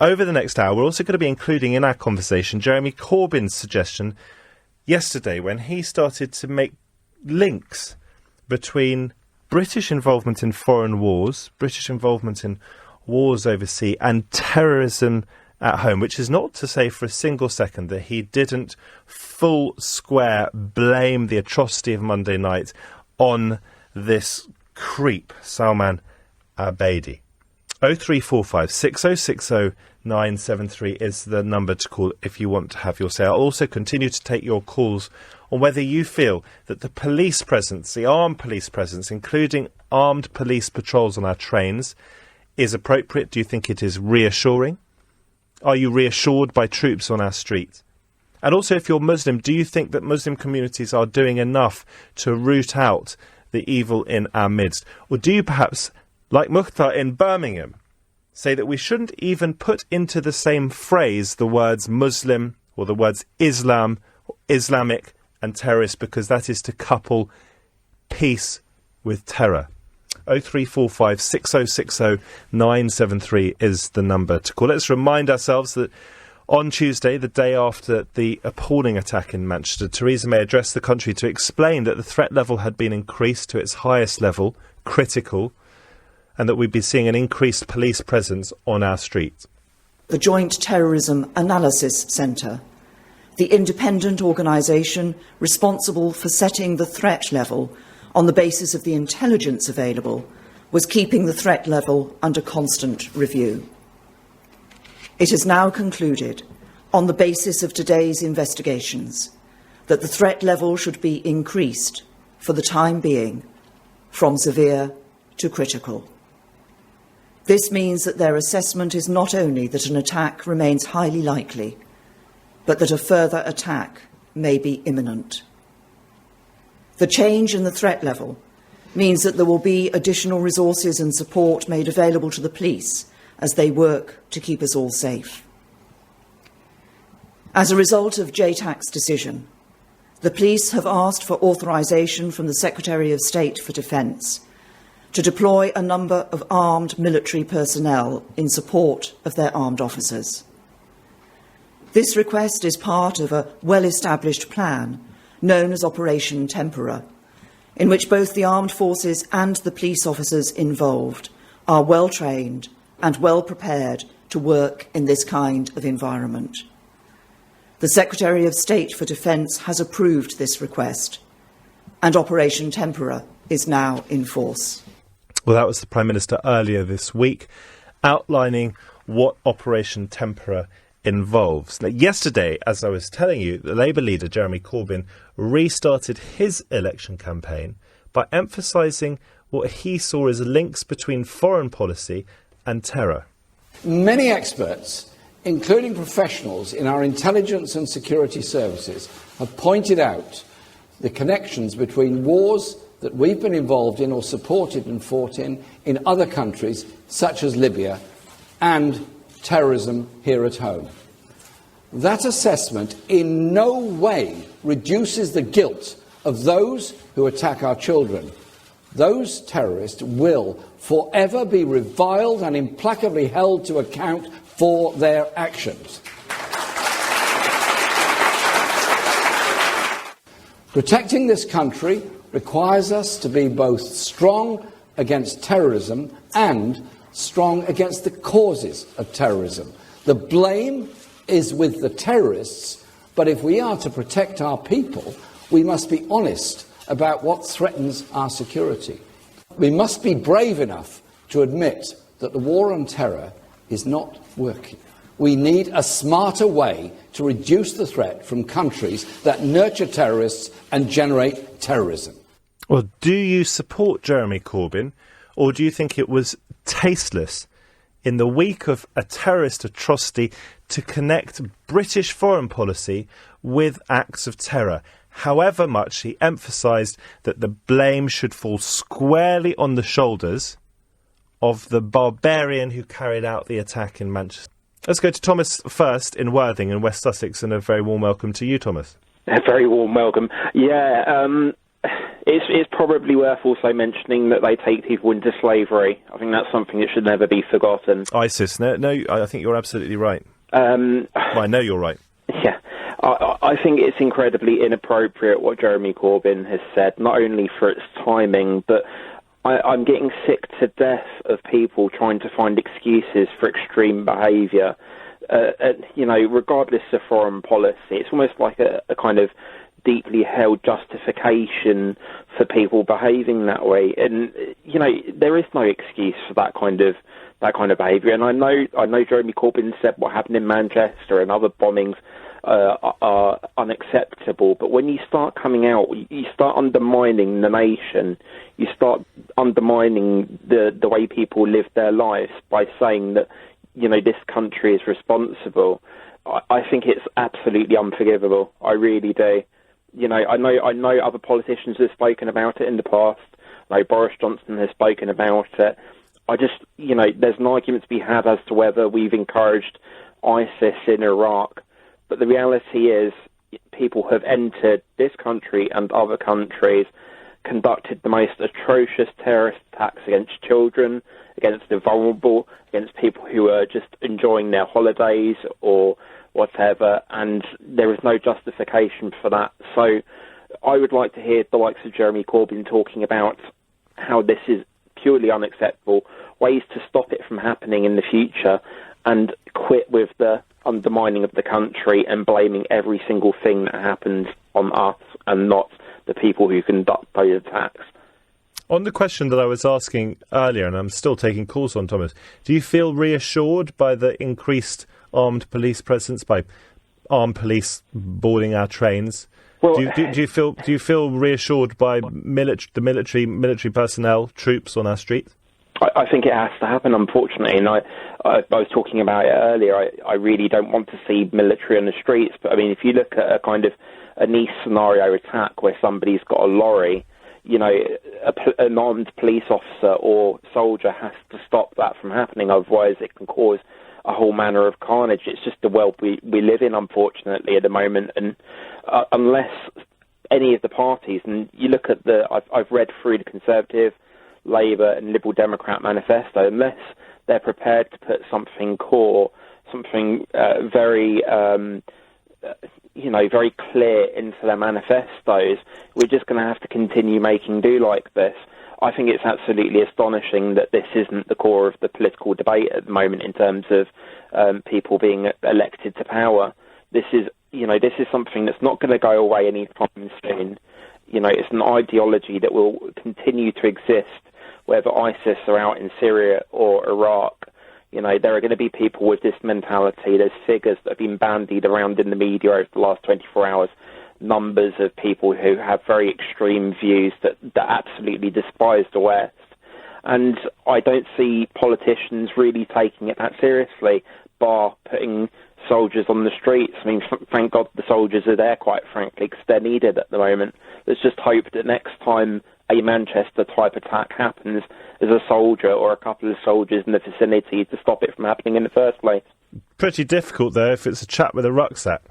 over the next hour, we're also going to be including in our conversation Jeremy Corbyn's suggestion yesterday when he started to make links between British involvement in foreign wars, British involvement in wars overseas, and terrorism at home, which is not to say for a single second that he didn't full square blame the atrocity of Monday night on this creep, Salman Abedi. 0345 6060 973 is the number to call if you want to have your say. I'll also continue to take your calls on whether you feel that the police presence, the armed police presence, including armed police patrols on our trains, is appropriate. Do you think it is reassuring? Are you reassured by troops on our streets? And also, if you're Muslim, do you think that Muslim communities are doing enough to root out the evil in our midst? Or do you perhaps, like Mukhtar in Birmingham, say that we shouldn't even put into the same phrase the words Muslim or the words Islam, or Islamic and terrorist, because that is to couple peace with terror? 0345 6060 973 is the number to call. Let's remind ourselves that on Tuesday, the day after the appalling attack in Manchester, Theresa May addressed the country to explain that the threat level had been increased to its highest level, critical, and that we'd be seeing an increased police presence on our streets. The Joint Terrorism Analysis Centre, the independent organisation responsible for setting the threat level on the basis of the intelligence available, was keeping the threat level under constant review. It has now concluded, on the basis of today's investigations, that the threat level should be increased, for the time being, from severe to critical. This means that their assessment is not only that an attack remains highly likely, but that a further attack may be imminent. The change in the threat level means that there will be additional resources and support made available to the police as they work to keep us all safe. As a result of JTAC's decision, the police have asked for authorisation from the Secretary of State for Defence to deploy a number of armed military personnel in support of their armed officers. This request is part of a well-established plan known as Operation Tempura, in which both the armed forces and the police officers involved are well trained and well prepared to work in this kind of environment. The Secretary of State for Defence has approved this request, and Operation Tempura is now in force. Well, that was the Prime Minister earlier this week, outlining what Operation Tempura involves. Now, yesterday, as I was telling you, the Labour leader, Jeremy Corbyn, restarted his election campaign by emphasising what he saw as links between foreign policy and terror. Many experts, including professionals in our intelligence and security services, have pointed out the connections between wars that we've been involved in or supported and fought in other countries, such as Libya, and terrorism here at home. That assessment in no way reduces the guilt of those who attack our children. Those terrorists will forever be reviled and implacably held to account for their actions. Protecting this country requires us to be both strong against terrorism and strong against the causes of terrorism. The blame is with the terrorists, but if we are to protect our people, we must be honest about what threatens our security. We must be brave enough to admit that the war on terror is not working. We need a smarter way to reduce the threat from countries that nurture terrorists and generate terrorism. Well, do you support Jeremy Corbyn, or do you think it was tasteless in the week of a terrorist atrocity to connect British foreign policy with acts of terror? However much he emphasised that the blame should fall squarely on the shoulders of the barbarian who carried out the attack in Manchester. Let's go to Thomas first in Worthing in West Sussex, and a very warm welcome to you, Thomas. A very warm welcome. Yeah, It's probably worth also mentioning that they take people into slavery. I think that's something that should never be forgotten. ISIS, no, I think you're absolutely right. Well, I know you're right. Yeah. I think it's incredibly inappropriate what Jeremy Corbyn has said, not only for its timing, but I'm getting sick to death of people trying to find excuses for extreme behaviour. Regardless of foreign policy, it's almost like a kind of deeply held justification for people behaving that way. And, there is no excuse for that kind of behaviour. And I know Jeremy Corbyn said what happened in Manchester and other bombings are unacceptable, but when you start coming out, you start undermining the nation, you start undermining the way people live their lives by saying that, this country is responsible. I think it's absolutely unforgivable. I really do. I know other politicians have spoken about it in the past. Like Boris Johnson has spoken about it. There's an argument to be had as to whether we've encouraged ISIS in Iraq. But the reality is people have entered this country and other countries, conducted the most atrocious terrorist attacks against children, against the vulnerable, against people who are just enjoying their holidays or whatever, and there is no justification for that. So I would like to hear the likes of Jeremy Corbyn talking about how this is purely unacceptable, ways to stop it from happening in the future, and quit with the undermining of the country and blaming every single thing that happens on us and not the people who conduct those attacks. On the question that I was asking earlier, and I'm still taking calls on, Thomas, do you feel reassured by the increased armed police presence, by armed police boarding our trains? Well, do you feel reassured by the military personnel, troops on our streets? I think it has to happen, unfortunately, and I was talking about it earlier. I really don't want to see military on the streets, but I mean, if you look at a kind of a Nice scenario attack where somebody's got a lorry, an armed police officer or soldier has to stop that from happening, otherwise it can cause a whole manner of carnage. It's just the world we live in, unfortunately, at the moment, and unless any of the parties, and you look at I've read through the Conservative, Labour and Liberal Democrat manifesto, unless they're prepared to put something core, something very clear into their manifestos, we're just going to have to continue making do like this. I think it's absolutely astonishing that this isn't the core of the political debate at the moment in terms of people being elected to power. This is something that's not going to go away anytime soon. It's an ideology that will continue to exist whether ISIS are out in Syria or Iraq. There are going to be people with this mentality. There's figures that have been bandied around in the media over the last 24 hours, numbers of people who have very extreme views that absolutely despise the West. And I don't see politicians really taking it that seriously, bar putting soldiers on the streets. I mean, thank God the soldiers are there, quite frankly, because they're needed at the moment. Let's just hope that next time a Manchester-type attack happens, there's a soldier or a couple of soldiers in the vicinity to stop it from happening in the first place. Pretty difficult, though, if it's a chap with a rucksack.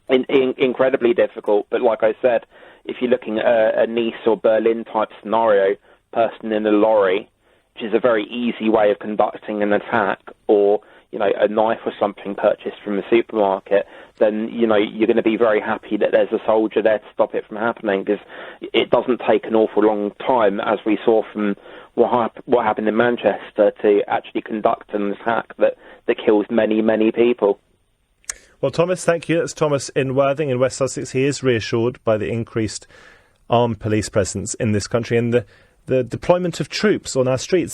Incredibly difficult, but like I said, if you're looking at a Nice or Berlin-type scenario, person in a lorry, which is a very easy way of conducting an attack, or a knife or something purchased from a supermarket, then, you're going to be very happy that there's a soldier there to stop it from happening, because it doesn't take an awful long time, as we saw from what happened in Manchester, to actually conduct an attack that kills many, many people. Well, Thomas, thank you. That's Thomas in Worthing in West Sussex. He is reassured by the increased armed police presence in this country and the deployment of troops on our streets.